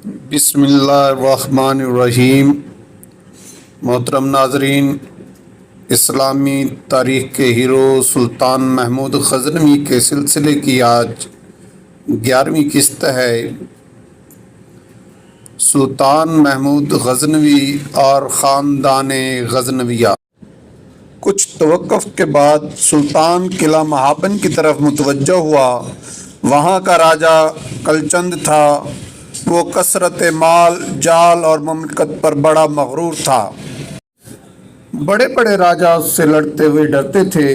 بسم اللہ الرحمن الرحیم۔ محترم ناظرین، اسلامی تاریخ کے ہیرو سلطان محمود غزنوی کے سلسلے کی آج 11ویں قسط ہے۔ سلطان محمود غزنوی اور خاندان غزنویہ۔ کچھ توقف کے بعد سلطان قلعہ مہابن کی طرف متوجہ ہوا۔ وہاں کا راجہ کلچند تھا۔ وہ کثرت مال جال اور مملکت پر بڑا مغرور تھا۔ بڑے بڑے راجہ اس سے لڑتے ہوئے ڈرتے تھے۔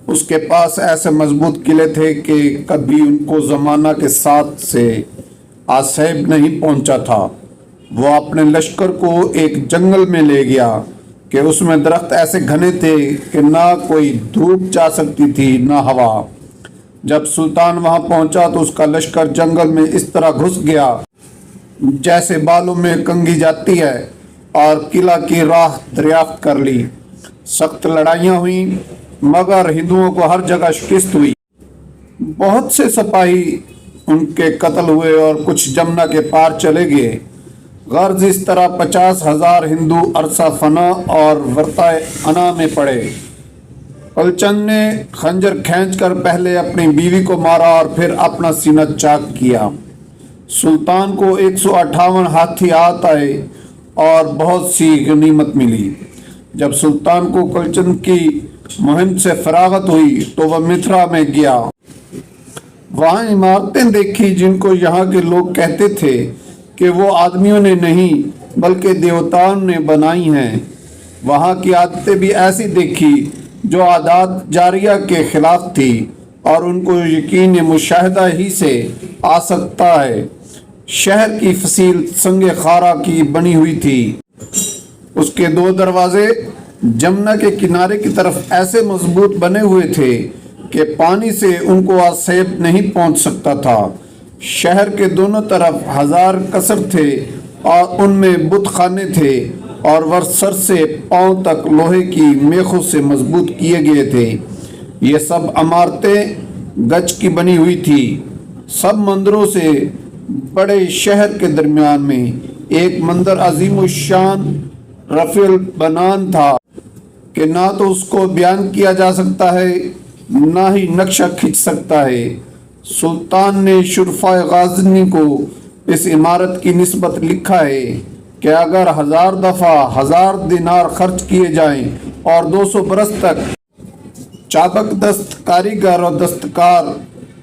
اس کے پاس ایسے مضبوط قلعے تھے کہ کبھی ان کو زمانہ کے ساتھ سے آسیب نہیں پہنچا تھا۔ وہ اپنے لشکر کو ایک جنگل میں لے گیا کہ اس میں درخت ایسے گھنے تھے کہ نہ کوئی دھوپ جا سکتی تھی نہ ہوا۔ جب سلطان وہاں پہنچا تو اس کا لشکر جنگل میں اس طرح گھس گیا جیسے بالوں میں کنگھی جاتی ہے، اور قلعہ کی راہ دریافت کر لی۔ سخت لڑائیاں ہوئیں مگر ہندوؤں کو ہر جگہ شکست ہوئی۔ بہت سے سپاہی ان کے قتل ہوئے اور کچھ جمنا کے پار چلے گئے۔ غرض اس طرح 50,000 ہندو عرصہ فنا اور ورطۂ انا میں پڑے۔ کلچند نے خنجر کھینچ کر پہلے اپنی بیوی کو مارا اور پھر اپنا سینہ چاک کیا۔ سلطان کو 158 ہاتھی آت آئے اور بہت سی غنیمت ملی۔ جب سلطان کو کلچند کی مہم سے فراغت ہوئی تو وہ متھرا میں گیا۔ وہاں عمارتیں دیکھی جن کو یہاں کے لوگ کہتے تھے کہ وہ آدمیوں نے نہیں بلکہ دیوتاؤں نے بنائی ہیں۔ وہاں کی عادتیں بھی ایسی دیکھی جو عادات جاریہ کے خلاف تھی اور ان کو یقین مشاہدہ ہی سے آ سکتا ہے۔ شہر کی فصیل سنگ خارا کی بنی ہوئی تھی۔ اس کے 2 دروازے جمنا کے کنارے کی طرف ایسے مضبوط بنے ہوئے تھے کہ پانی سے ان کو آسیب نہیں پہنچ سکتا تھا۔ شہر کے دونوں طرف 1000 قصر تھے اور ان میں بت خانے تھے اور وہ سر سے پاؤں تک لوہے کی میخوں سے مضبوط کیے گئے تھے۔ یہ سب عمارتیں گچ کی بنی ہوئی تھی۔ سب مندروں سے بڑے شہر کے درمیان میں ایک مندر عظیم الشان رفیع البنان تھا کہ نہ تو اس کو بیان کیا جا سکتا ہے نہ ہی نقشہ کھینچ سکتا ہے۔ سلطان نے شرفائے غازنی کو اس عمارت کی نسبت لکھا ہے کہ اگر 1000 دفعہ 1000 دینار خرچ کیے جائیں اور 200 برس تک چابک دست کاریگر اور دستکار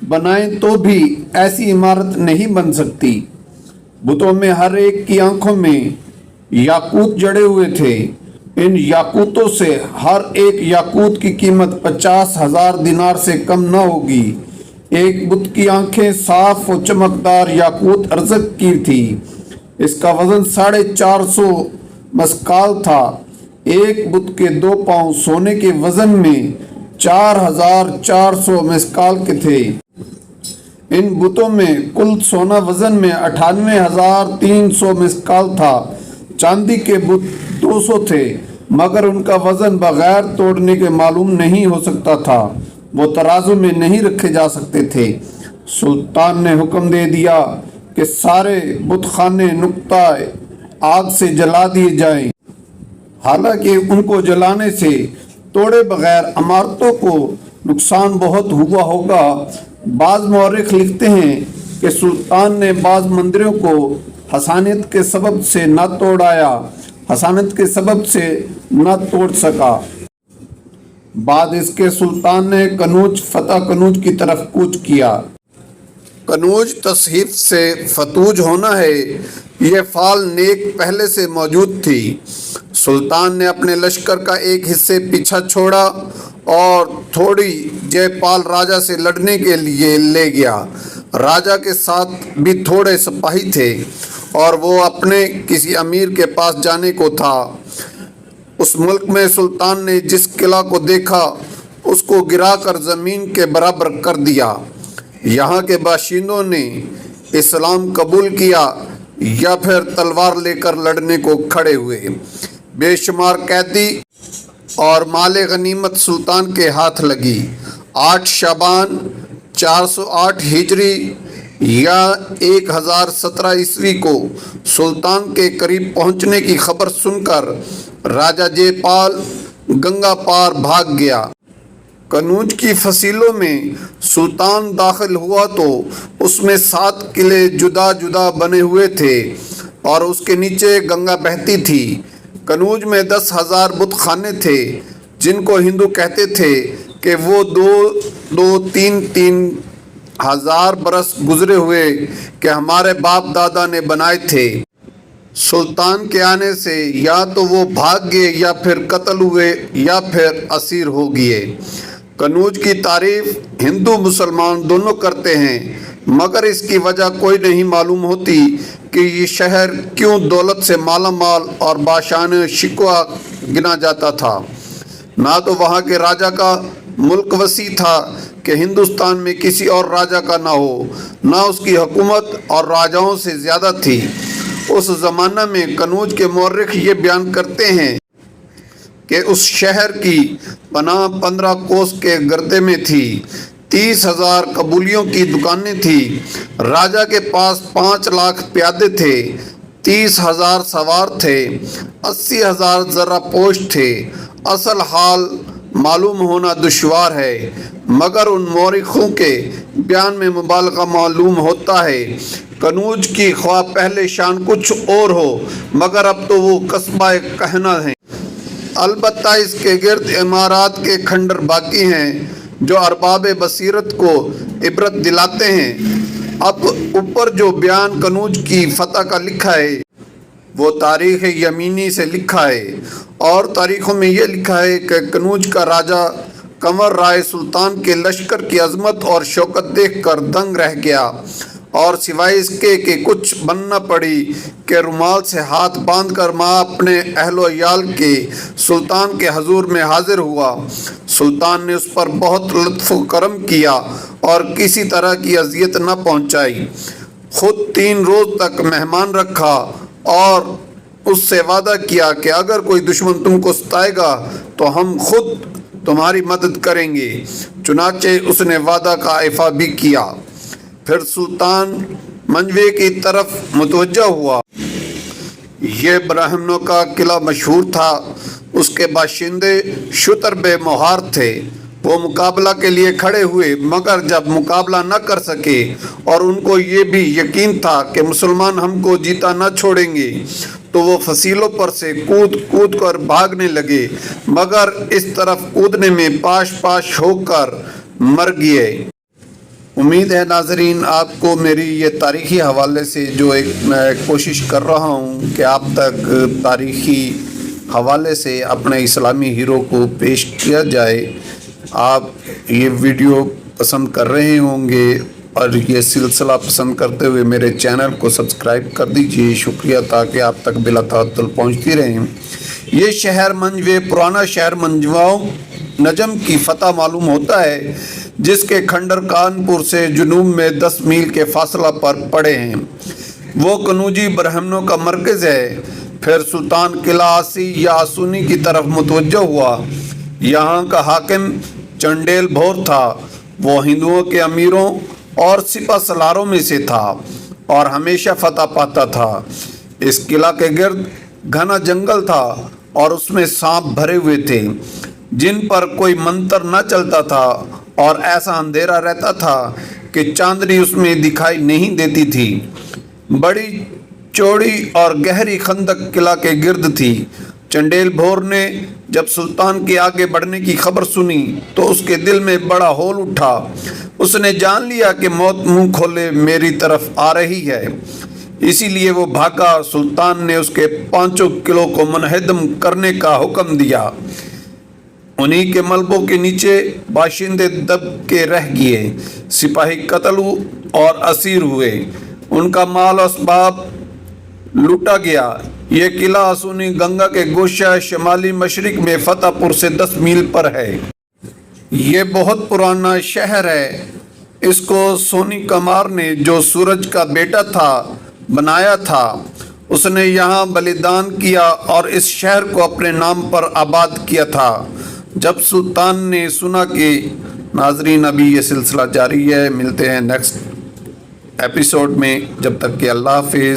بنائیں تو بھی ایسی عمارت نہیں بن سکتی۔ بتوں میں ہر ایک کی آنکھوں میں یاقوت جڑے ہوئے تھے۔ ان یاقوتوں سے ہر ایک یاقوت کی قیمت 50,000 دینار سے کم نہ ہوگی۔ ایک بت کی آنکھیں صاف و چمکدار یاقوت ارزق کی تھی۔ اس کا وزن 450 مسکال تھا۔ ایک بت کے 2 پاؤں سونے کے وزن میں 4400 مسکال کے تھے۔ ان بتوں میں کل سونا وزن میں 98,300 مسکال تھا۔ چاندی کے بت 200 تھے مگر ان کا وزن بغیر توڑنے کے معلوم نہیں ہو سکتا تھا۔ وہ ترازو میں نہیں رکھے جا سکتے تھے۔ سلطان نے حکم دے دیا کہ سارے بت خانے نقطہ آگ سے جلا دیے جائیں۔ حالانکہ ان کو جلانے سے توڑے بغیر عمارتوں کو نقصان بہت ہوا ہوگا۔ بعض مورخ لکھتے ہیں کہ سلطان نے بعض مندروں کو حسانیت کے سبب سے نہ توڑایا، حسانیت کے سبب سے نہ توڑ سکا۔ بعد اس کے سلطان نے کنوج فتح کنوج کی طرف کوچ کیا۔ کنوج تصحیف سے فتوج ہونا ہے۔ یہ فال نیک پہلے سے موجود تھی۔ سلطان نے اپنے لشکر کا ایک حصے پیچھا چھوڑا اور تھوڑی جے پال راجہ سے لڑنے کے لیے لے گیا۔ راجہ کے ساتھ بھی تھوڑے سپاہی تھے اور وہ اپنے کسی امیر کے پاس جانے کو تھا۔ اس ملک میں سلطان نے جس قلعہ کو دیکھا اس کو گرا کر زمین کے برابر کر دیا۔ یہاں کے باشندوں نے اسلام قبول کیا یا پھر تلوار لے کر لڑنے کو کھڑے ہوئے۔ بے شمار قیدی اور مال غنیمت سلطان کے ہاتھ لگی۔ 8 شعبان 408 ہجری یا 1017 عیسوی کو سلطان کے قریب پہنچنے کی خبر سن کر راجہ جے پال گنگا پار بھاگ گیا۔ کنوج کی فصیلوں میں سلطان داخل ہوا تو اس میں 7 قلعے جدا جدا بنے ہوئے تھے اور اس کے نیچے گنگا بہتی تھی۔ کنوج میں 10,000 بت خانے تھے جن کو ہندو کہتے تھے کہ وہ 2-3 ہزار برس گزرے ہوئے کہ ہمارے باپ دادا نے بنائے تھے۔ سلطان کے آنے سے یا تو وہ بھاگ گئے یا پھر قتل ہوئے یا پھر اسیر ہو گئے۔ کنوج کی تعریف ہندو مسلمان دونوں کرتے ہیں، مگر اس کی وجہ کوئی نہیں معلوم ہوتی کہ یہ شہر کیوں دولت سے مالا مال اور باشان شکوہ گنا جاتا تھا۔ نہ تو وہاں کے راجہ کا ملک وسیع تھا کہ ہندوستان میں کسی اور راجہ کا نہ ہو، نہ اس کی حکومت اور راجاؤں سے زیادہ تھی۔ اس زمانہ میں کنوج کے مورخ یہ بیان کرتے ہیں کہ اس شہر کی پناہ 15 کوس کے گردے میں تھی، 30,000 قبولیوں کی دکانیں تھیں، راجہ کے پاس 5 لاکھ پیادے تھے، 30,000 سوار تھے، 80,000 زرہ پوش تھے۔ اصل حال معلوم ہونا دشوار ہے، مگر ان مورخوں کے بیان میں مبالغہ معلوم ہوتا ہے۔ کنوج کی خواہ پہلے شان کچھ اور ہو، مگر اب تو وہ قصبہ کہنا ہے۔ البتہ اس کے گرد عمارات کے کھنڈر باقی ہیں جو ارباب بصیرت کو عبرت دلاتے ہیں۔ اب اوپر جو بیان کنوج کی فتح کا لکھا ہے وہ تاریخ یمینی سے لکھا ہے، اور تاریخوں میں یہ لکھا ہے کہ کنوج کا راجہ کنور رائے سلطان کے لشکر کی عظمت اور شوکت دیکھ کر دنگ رہ گیا، اور سوائے اس کے کہ کچھ بننا پڑی کہ رومال سے ہاتھ باندھ کر ماں اپنے اہل و عیال کے سلطان کے حضور میں حاضر ہوا۔ سلطان نے اس پر بہت لطف و کرم کیا اور کسی طرح کی اذیت نہ پہنچائی۔ خود 3 روز تک مہمان رکھا اور اس سے وعدہ کیا کہ اگر کوئی دشمن تم کو ستائے گا تو ہم خود تمہاری مدد کریں گے۔ چنانچہ اس نے وعدہ کا ایفا بھی کیا۔ پھر سلطان منجوے کی طرف متوجہ ہوا۔ یہ برہمنوں کا قلعہ مشہور تھا۔ اس کے باشندے شتر بے مہار تھے۔ وہ مقابلہ کے لیے کھڑے ہوئے، مگر جب مقابلہ نہ کر سکے اور ان کو یہ بھی یقین تھا کہ مسلمان ہم کو جیتا نہ چھوڑیں گے، تو وہ فصیلوں پر سے کود کر بھاگنے لگے، مگر اس طرف کودنے میں پاش ہو کر مر گئے۔ امید ہے ناظرین آپ کو میری یہ تاریخی حوالے سے جو میں کوشش کر رہا ہوں کہ آپ تک تاریخی حوالے سے اپنے اسلامی ہیرو کو پیش کیا جائے، آپ یہ ویڈیو پسند کر رہے ہوں گے، اور یہ سلسلہ پسند کرتے ہوئے میرے چینل کو سبسکرائب کر دیجئے۔ شکریہ، تاکہ آپ تک بلا تعطل پہنچتی رہیں۔ یہ شہر منجوے پرانا شہر منجواؤں نجم کی فتح معلوم ہوتا ہے، جس کے کھنڈر کانپور سے جنوب میں 10 میل کے فاصلہ پر پڑے ہیں۔ وہ کنوجی برہمنوں کا مرکز ہے۔ پھر سلطان قلعہ آسی یا آسونی کی طرف متوجہ ہوا۔ یہاں کا حاکم چنڈیل بھور تھا۔ وہ ہندوؤں کے امیروں اور سپہ سالاروں میں سے تھا اور ہمیشہ فتح پاتا تھا۔ اس قلعہ کے گرد گھنا جنگل تھا اور اس میں سانپ بھرے ہوئے تھے جن پر کوئی منتر نہ چلتا تھا، اور ایسا اندھیرا رہتا تھا کہ چاندنی اس میں دکھائی نہیں دیتی تھی۔ بڑی چوڑی اور گہری خندق قلعہ کے گرد تھی۔ چنڈیل بھور نے جب سلطان کے آگے بڑھنے کی خبر سنی تو اس کے دل میں بڑا ہول اٹھا۔ اس نے جان لیا کہ موت منہ کھولے میری طرف آ رہی ہے، اسی لیے وہ بھاگا۔ سلطان نے اس کے 5 قلعوں کو منہدم کرنے کا حکم دیا۔ انہی کے ملبوں کے نیچے باشندے دب کے رہ گئے، سپاہی قتل اور اسیر ہوئے، ان کا مال و اسباب لوٹا گیا۔ یہ قلعہ آسونی گنگا کے گوشہ شمالی مشرق میں فتح پور سے 10 میل پر ہے۔ یہ بہت پرانا شہر ہے۔ اس کو سونی کمار نے، جو سورج کا بیٹا تھا، بنایا تھا۔ اس نے یہاں بلیدان کیا اور اس شہر کو اپنے نام پر آباد کیا تھا۔ جب سلطان نے سنا کہ ناظرین ابھی یہ سلسلہ جاری ہے، ملتے ہیں نیکسٹ ایپیسوڈ میں. جب تک کہ اللہ حافظ.